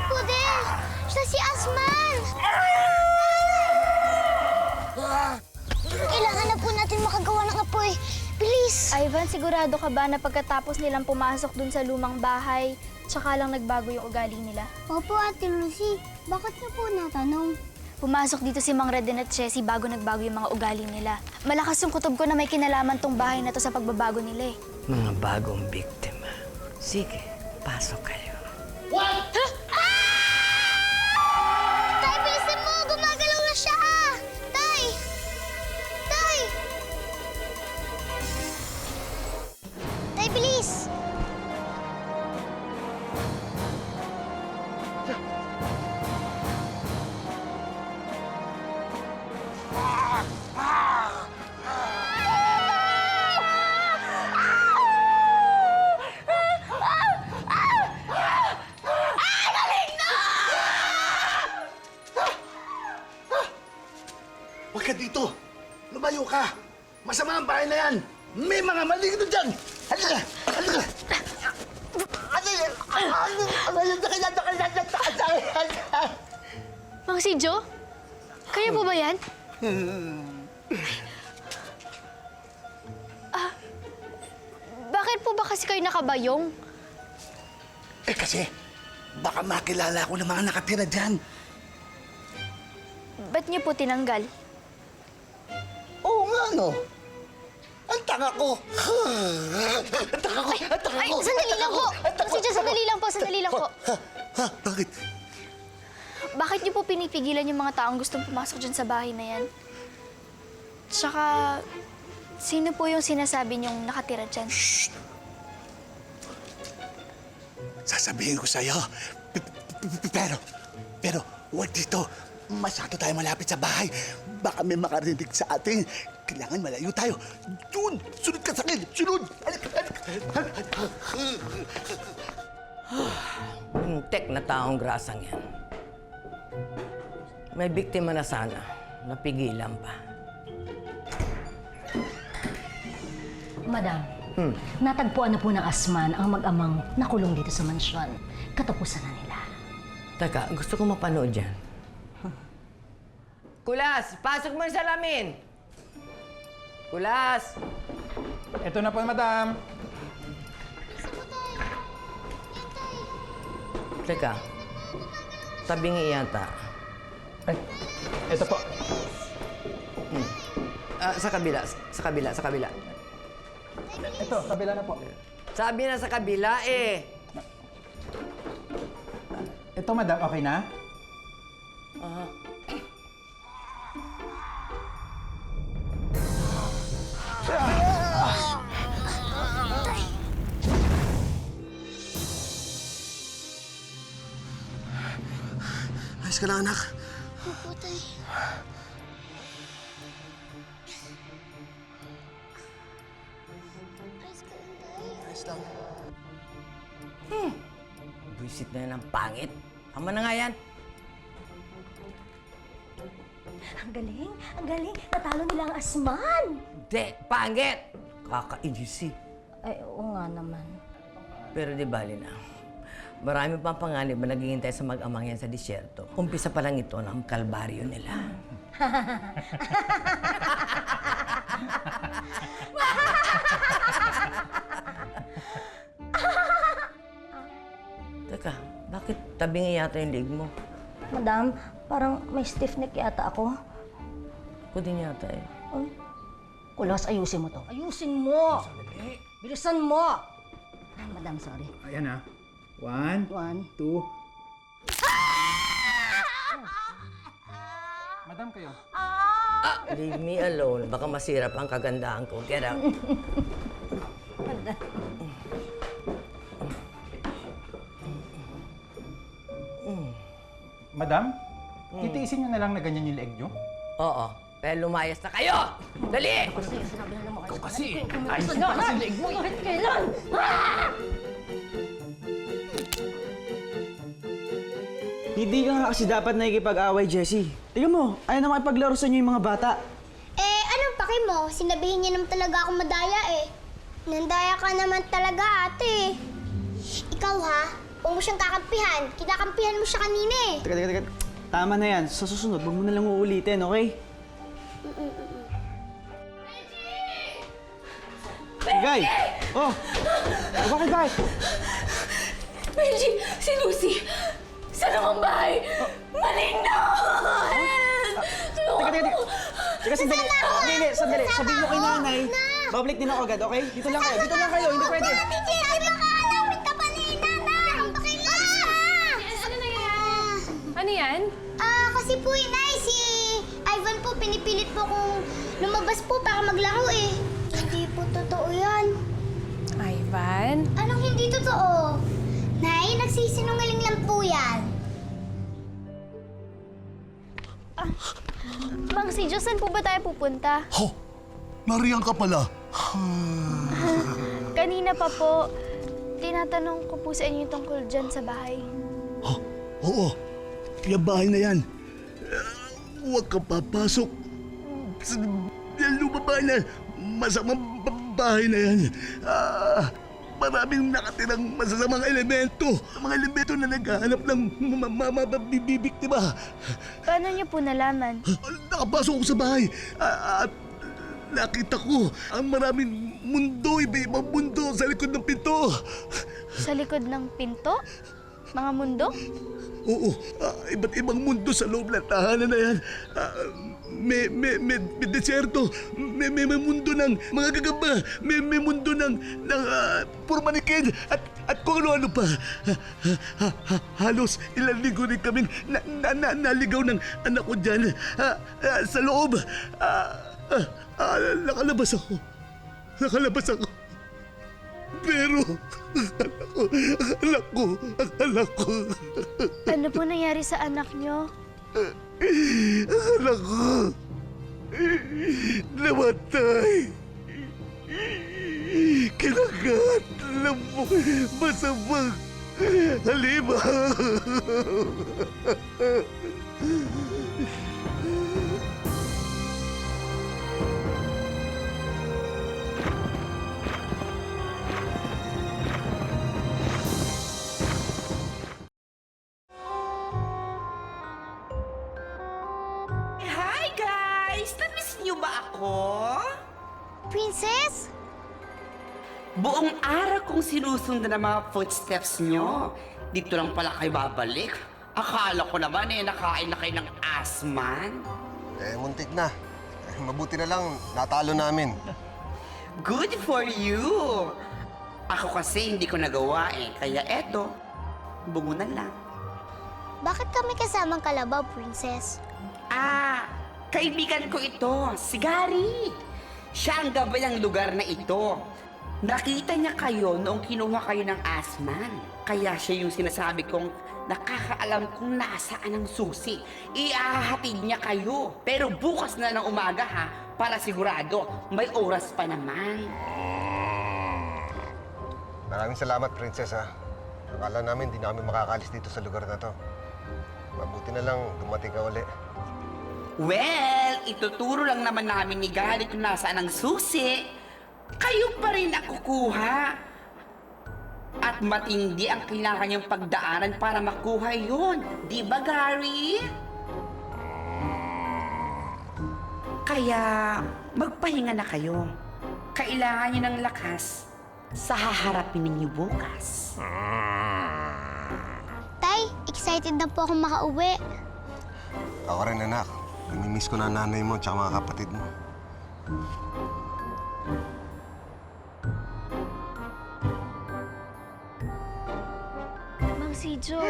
Poder! Siya si Asman! Kailangan na po natin makagawa ng apoy. Bilis! Ivan, sigurado ka ba na pagkatapos nilang pumasok dun sa lumang bahay, tsaka lang nagbago yung ugali nila? Opo, Ate Lucy. Bakit niyo po natanong? Pumasok dito si Mang Reden at Jessie bago nagbago yung mga ugali nila. Malakas yung kutob ko na may kinalaman tong bahay na to sa pagbabago nila eh. Mga bagong biktima. Sige, pasok kayo. Tay, bilisin mo! Gumagalaw na siya! Tay! Tay! Tay, bilis! Huwag ka dito! Lumayo ka! Masama ang bahay na yan! May mga maligno dyan! Halika! Halika! Mang Sidjo? Kayo po ba yan? Bakit po ba kasi kayo nakabayong? Eh kasi, baka makilala ko ng mga nakatira dyan. Ba't niyo po tinanggal? Oo nga, no? Ang tanga ko! Ang tanga ko! Ang tanga Ay, ko! sandali lang po! Mang Sidjo, sandali lang po, sandali lang po. Ha? Bakit? Bakit niyo po pinipigilan yung mga taong gustong pumasok dyan sa bahay na yan? Tsaka, sino po yung sinasabi niyong nakatira dyan? Sasabihin ko sa'yo. Pero, huwag dito. Masyado tayo malapit sa bahay. Baka may makarinig sa atin. Kailangan malayo tayo. Doon! Sunod ka sa akin! Sunod! Muntik na taong grasang yan. May biktima na sana. Napigilan pa. Madam, natagpuan na po ng Asman ang mag-amang nakulong dito sa mansyon. Katapusan na nila. Teka, gusto ko mapanood yan. Kulas! Pasok mo yung salamin! Kulas! Ito na po, madam. Teka, tabingi yata. Ay, ito po. Sa kabila, sa kabila, sa kabila. Ito, kabila na po. Sabi na sa kabila eh. Ito, madam, okay na? Ayos ka na, anak. Opo, Tay. Ayos ka lang, Tay. Ayos lang. Buisit na yan ang pangit. Tama na nga yan. Ang galing! Ang galing! Natalo nila ang Asman! Hindi, pangit! Kakainis eh. Ay, oo nga naman. Pero di bali na. Marami pang panganib na naghihintay sa mag-amang yan sa disyerto. Umpisa pa lang ito ng kalbaryo nila. Teka, bakit tabingi yata yung leg mo? Madam, parang may stiff neck yata ako. Ako din yata eh. Ay, Kulas, ayusin mo to. Ayusin mo! Bilisan mo! Ay, madam, sorry. Ayan na. 1, 1. 2. Madam kayo. Leave me alone. Baka masira pa ang kagandahan ko. Get out. Madam, titiisin nyo na lang na ganyan yung leeg nyo? Oo. Pero lumayas na kayo! Dali! Ikaw kasi, Ayos na kasi leeg mo. Bakit kailan? Hindi ka nga kasi dapat nakikipag-away, Jessie. Tingnan mo, ayaw na makipaglaro sa inyo yung mga bata. Eh, anong paki mo? Sinabihin niya naman talaga ako madaya eh. Nandaya ka naman talaga, ate. Ikaw ha? Huwag mo siyang kakampihan. Kinakampihan mo siya kanina eh. Teka. Tama na yan. Sa susunod, huwag mo na lang uulitin, okay? Guy! Oh! Bakit? Benji, si Lucy! Sa namang bahay! Maling na! Teka, sandali. Hindi, sandali. Sabihin mo kay nanay. Babalik din ako agad, okay? Dito lang kayo. Hindi pwede. Ay, baka alawin ka pa ni nanay! Ano na yan? Ano yan? Kasi po Inay, si Ivan po pinipilit po kung lumabas po para maglaro eh. Hindi po totoo yan. Ivan? Anong hindi totoo? Nay, nagsisinungaling lang po yan. Mang Sijo, saan po ba tayo pupunta? Ho! Nariyan ka pala. Kanina pa po, tinatanong ko po sa inyo tungkol dyan sa bahay. Oo. Yung bahay na yan. Huwag ka papasok. Yan lumabay na. Masamang bahay na yan. Maraming nakatirang masasamang elemento. Mga elemento na naghahanap ng mabibiktima. Paano niyo po nalaman? Nakapasok ako sa bahay. At nakita ko ang maraming mundo, iba-ibang mundo sa likod ng pinto. Sa likod ng pinto? Mga mundo? Oo, iba't ibang mundo sa loob ng tahanan na yan. May deserto, may mundo ng mga gagamba, may mundo ng purmanikin at kung ano-ano pa. Halos ilang linggo rin kaming naligaw ng anak ko dyan sa loob. Nakalabas ako. Pero, anak ko. Ano po nangyari sa anak niyo? Anak ko. Namatay. Kinagat ng masamang halimaw. Hi guys! Na-miss niyo ba ako? Princess? Buong araw kong sinusundan ang mga footsteps niyo. Dito lang pala kayo babalik. Akala ko naman nakain na kayo ng asman. Muntik na. Mabuti na lang, natalo namin. Good for you! Ako kasi hindi ko nagawa kaya eto, bungo na lang. Bakit kami kasamang kalabaw, Princess? Kaibigan ko ito, si Gary. Siya ang gabay ng lugar na ito. Nakita niya kayo noong kinuha kayo ng asman. Kaya siya yung sinasabi kong nakakaalam kung nasaan ang susi. Ihahatid niya kayo. Pero bukas na ng umaga para sigurado may oras pa naman. Maraming salamat, Princess, Akala namin di namin makakalis dito sa lugar na to. Mabuti na lang dumating ka uli. Well, ituturo lang naman namin ni Gary kung nasaan ang susi. Kayo pa rin ang kukuha. At matindi ang kailangan niyang pagdaanan para makuha yun. Di ba, Gary? Kaya, magpahinga na kayo. Kailangan niyo ng lakas sa haharapin ninyo bukas. Tay, excited na po akong makauwi. Ako rin, anak. Namimiss ko na nanay mo at mga kapatid mo. Mang Sijo,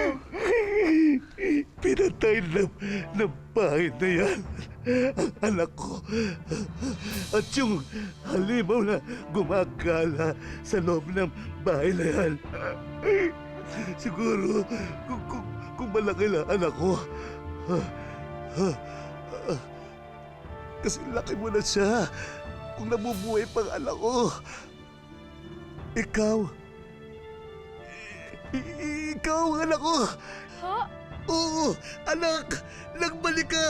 Pinatay ng bahay na yan ang anak ko. At yung halimaw na gumagala sa loob ng bahay na yan. Siguro, kung malaki na anak ko, kasi laki mo na siya. Kung nabubuhay pang anak ko, ikaw ang anak ko. ho? Oo, anak! Nagbalik ka!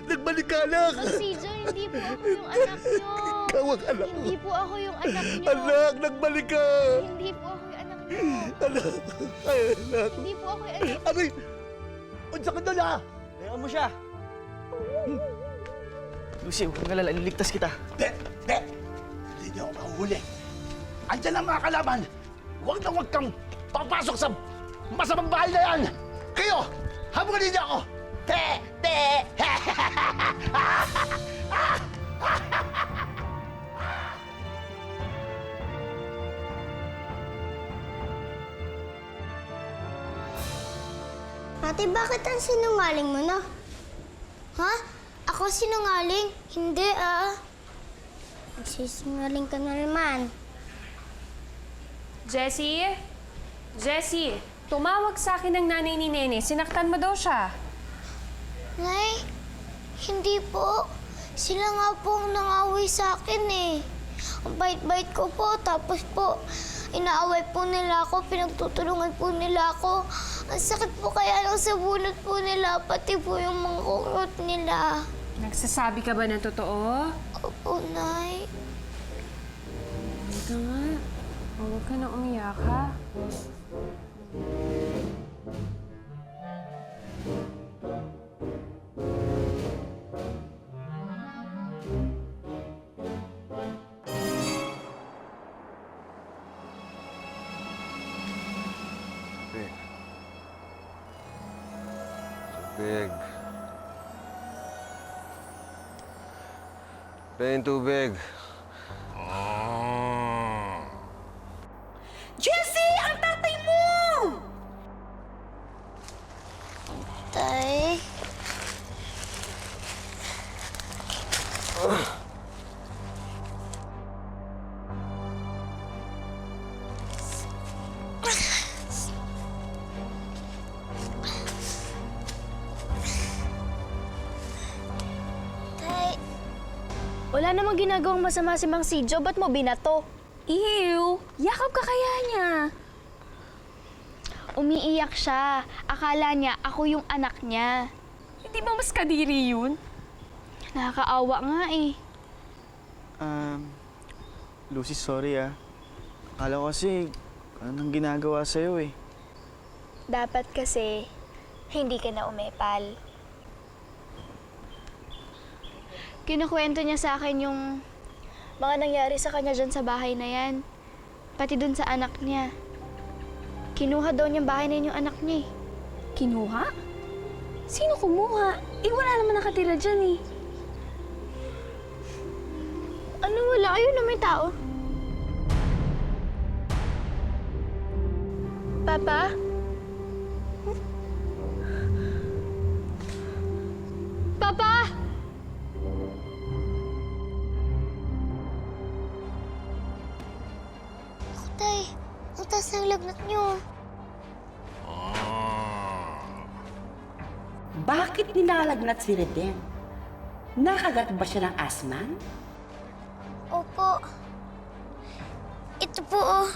Nagbalik ka, anak! Mang Sijo, hindi po ako yung anak niyo. Ikaw ang anak ko. Hindi po ako yung anak niyo. Anak, nagbalik ka! Hindi po ako yung anak Anak! Ay, anak! Hindi po ako alis. Aray! Unsa ka na! Layaan mo siya. Lucy, huwag kang alala. Ililigtas kita. De! Hindi niyo ako mahuhuli. Andiyan ang mga kalaban! Huwag kang papasok sa masamang bahay na yan! Kayo! Habulin niyo ako! Ate, bakit ang sinungaling mo na? Ha? Ako sinungaling? Hindi Nagsisinungaling ka na naman. Jessie? Jessie, tumawag sa akin ng nanay ni Nene. Sinaktan mo daw siya. Nay, hindi po. Sila nga po ang nangaway sa akin eh. Ang bait-bait ko po, tapos po, inaaway po nila ako, pinagtutulungan po nila ako. Ang sakit po kaya lang sa bunot po nila, pati po yung mga kurot nila. Nagsasabi ka ba ng totoo? Opo, Nay. Ika nga. Huwag ka na umiyak, ha? Tubig. Pahingin tubig. Jessie! Ang tatay mo! Tay. Tay. Wala namang ginagawang masama si Mang Sidjo. Ba't mo binato? Ew! Yakap ka kaya niya. Umiiyak siya. Akala niya ako yung anak niya. Hindi ba mas kadiri yun? Nakakaawa nga eh. Lucy, sorry ah. Akala ko kasi anong ginagawa sa'yo eh. Dapat kasi hindi ka na umepal. Kinukwento niya sa akin yung mga nangyari sa kanya dyan sa bahay na yan. Pati dun sa anak niya. Kinuha daw niyang bahay na yun yung anak niya eh. Kinuha? Sino kumuha? Eh, wala naman nakatira dyan eh. Ano wala? Ayun na may tao. Papa? Papa! Tay, ang taas ng lagnat niyo. Bakit nilalagnat si Reden? Nakagat ba siya ng asman? Opo. Ito po, oh.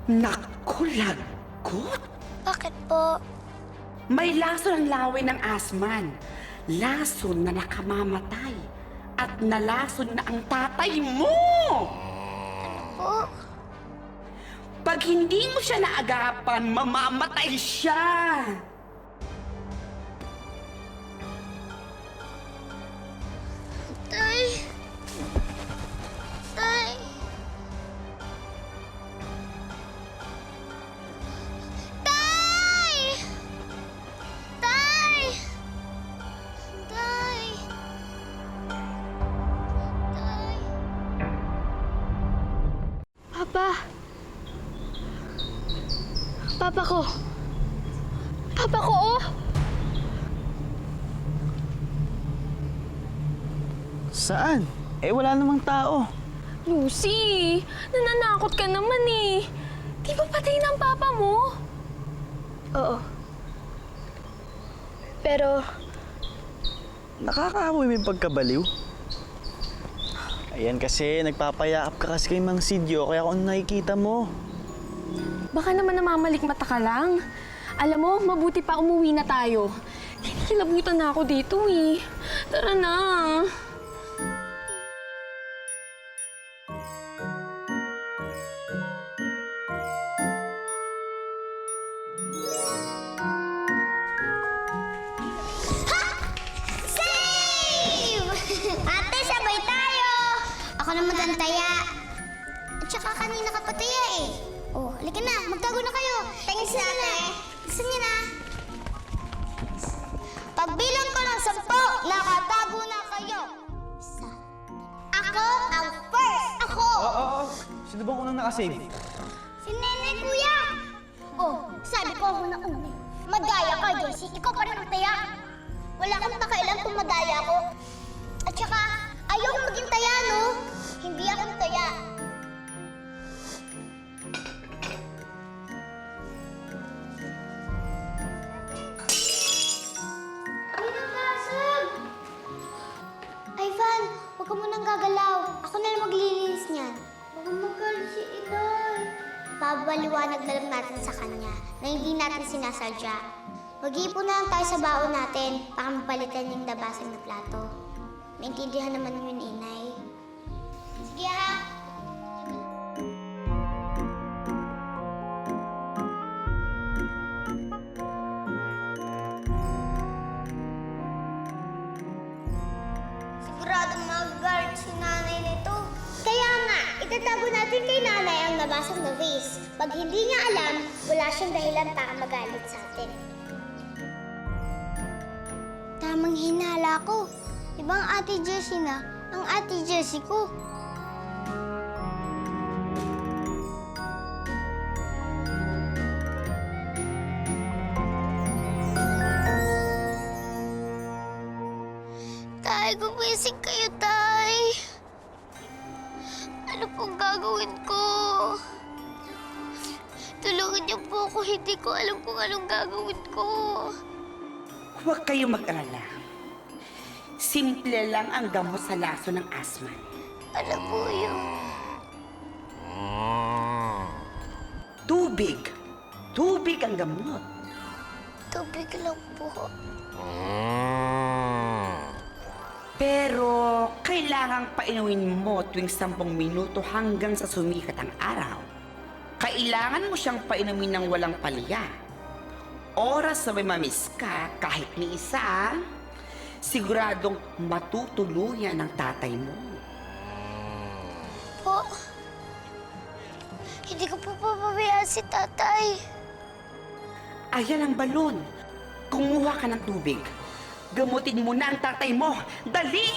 Naku, lagot! Bakit po? May lason ang laway ng asman. Lason na nakamamatay. At nalason na ang tatay mo! Po? Pag hindi mo siya naagapan, mamamatay siya! Tay. Tay. Tay! Tay! Tay! Tay! Papa! Papa ko! Papa ko, oh! Saan? Eh, wala namang tao. Lucy, nananakot ka naman eh. Di ba patay na ang papa mo? Oo. Pero, Nakakaamoy mo yung pagkabaliw. Ayan kasi, nagpapayakap ka kasi kay Mang Sidjo, kaya kung nakikita mo. Baka naman namamalik mata ka lang. Alam mo, mabuti pa umuwi na tayo. Kinikilabutan na ako dito eh. Tara na. Baka naman ang taya. At saka kanina ka pataya eh. Oh, halika na. Magtago na kayo. Thanks, ate. Gusto niyo na. Pagbilang ko ng 10, nakatago na kayo. Isa. Ako ang first. Ako. Oo. Sino bang unang nakasave? Si Nene, kuya. Oh, sabi ko ako na una. Madaya ka, Jessie. Ikaw pa rin ang taya. Wala kang pakailan kung madaya ako. At saka, ayaw maging taya, no? Hindi ako taya. Ivan, huwag ka munang gagalaw. Ako na lang maglilinis niyan. Huwag magalit si Inay. Pabaliwanag na lang natin sa kanya na hindi natin sinasadya. Mag-iipon na lang tayo sa baon natin para mapalitan yung labasag na plato. Maintindihan naman yun, Inay. Sige ha. Siguradong mag-guard si nanay nito. Kaya nga, itatago natin kay nanay ang nabasang na vase. Pag hindi niya alam, wala siyang dahilan para magalit sa atin. Tamang hinala ko. Ibang Ate Jessie na ang Ate Jessie ko. Tay, gumising kayo, Tay. Ano pong gagawin ko? Tulungan niyo po ako. Hindi ko alam kung anong gagawin ko. Huwag kayong mag-alala. Simple lang ang gamot sa laso ng asma. Alam mo yung... Tubig. Tubig ang gamot. Tubig lang po. Pero kailangang painumin mo tuwing 10 minuto hanggang sa sumikat ang araw. Kailangan mo siyang painumin ng walang palya. Oras na may mamiss ka, kahit ni isa, siguradong matutuluyan ng tatay mo. Po, hindi ko po papabayaan si tatay. Ayan ang balon. Kumuha ka ng tubig. Gamutin mo na ang tatay mo. Dali!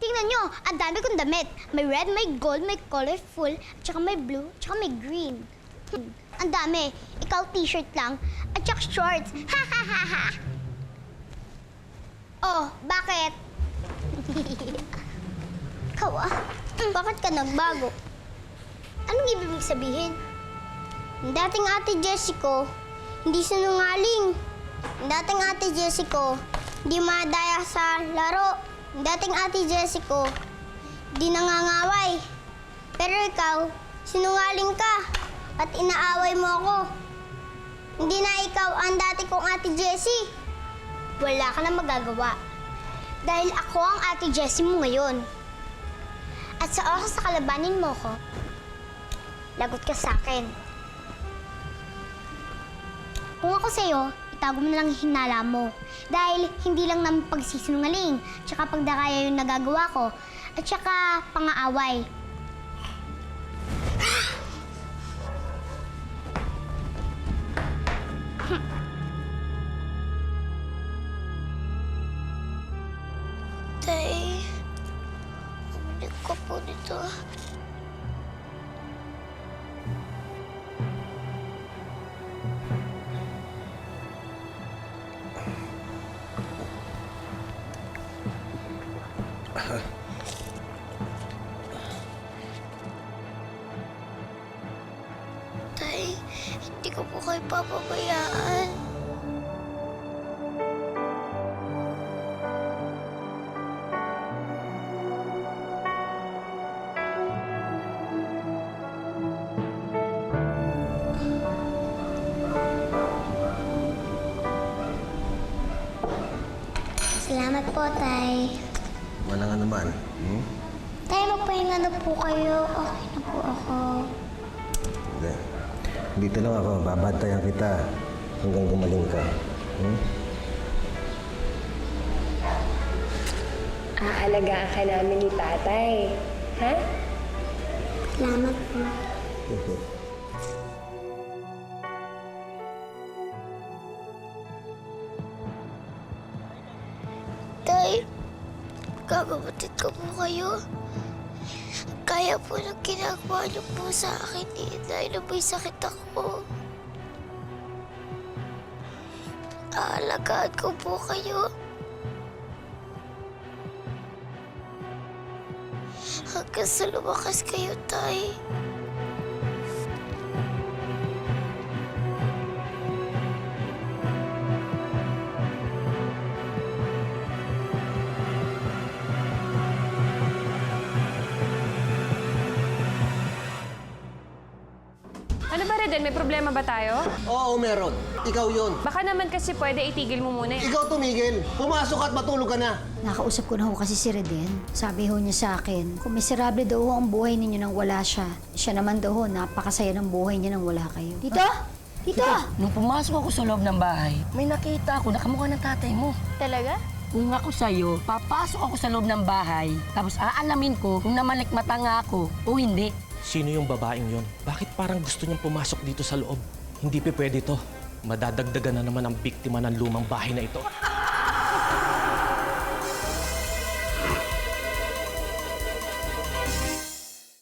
Tingnan nyo, ang dami kong damit. May red, may gold, may colorful, tsaka may blue, tsaka may green. Ang dami. Ikaw t-shirt lang, at tsaka shorts. Ha ha ha ha! Oh, bakit? Ikaw bakit ka nagbago? Anong ibig mong sabihin? Ang dating Ate Jessie ko, hindi sinungaling. Ang dating Ate Jessie ko, hindi madaya sa laro. Ang dating Ate Jessie ko, hindi nangangaway. Pero ikaw, sinungaling ka at inaaway mo ako. Hindi na ikaw ang dati kong Ate Jessie. Wala ka na magagawa. Dahil ako ang Ate Jessie mo ngayon. At sa oras na kalabanin mo ko, lagot ka sa akin. Kung ako sa'yo, itago mo na lang yung hinala mo. Dahil hindi lang naman pagsisinungaling, tsaka pagdaraya yung nagagawa ko, at tsaka pangaaway. Tay, bumalik ko po dito. Tay, hindi ko po kayo papabayaan. Salamat po, Tay. Walang anuman. Tay, magpahinga na po kayo. Okay na po ako. Hindi. Dito lang ako. Babantayan kita hanggang gumaling ka. Aalagaan ka namin ni tatay. Ha? Salamat po. Tay, kakabatid ko po kayo. Kaya po ng ginagawa niyo po sa akin dahil na may sakit ako. Aalagaan ko po kayo. Hanggang sa lumakas kayo, Tay. Ano ba, Reden? May problema ba tayo? Oo, meron. Ikaw yun. Baka naman kasi pwede itigil mo muna eh. Ikaw tumigil. Pumasok at matulog ka na. Nakausap ko na ho kasi si Reden. Sabi ho niya sa akin, kung miserable daw ho ang buhay ninyo nang wala siya. Siya naman daw ho, napakasaya ng buhay niya nang wala kayo. Tito! Tito! Nung pumasok ako sa loob ng bahay, may nakita ako na kamukha ng tatay mo. Talaga? Kung ako sa'yo, papasok ako sa loob ng bahay, tapos aalamin ko kung namalikmata nga ako o hindi. Sino yung babaeng yon? Bakit parang gusto niyang pumasok dito sa loob? Hindi pa pwede to. Madadagdagan na naman ang biktima ng lumang bahay na ito.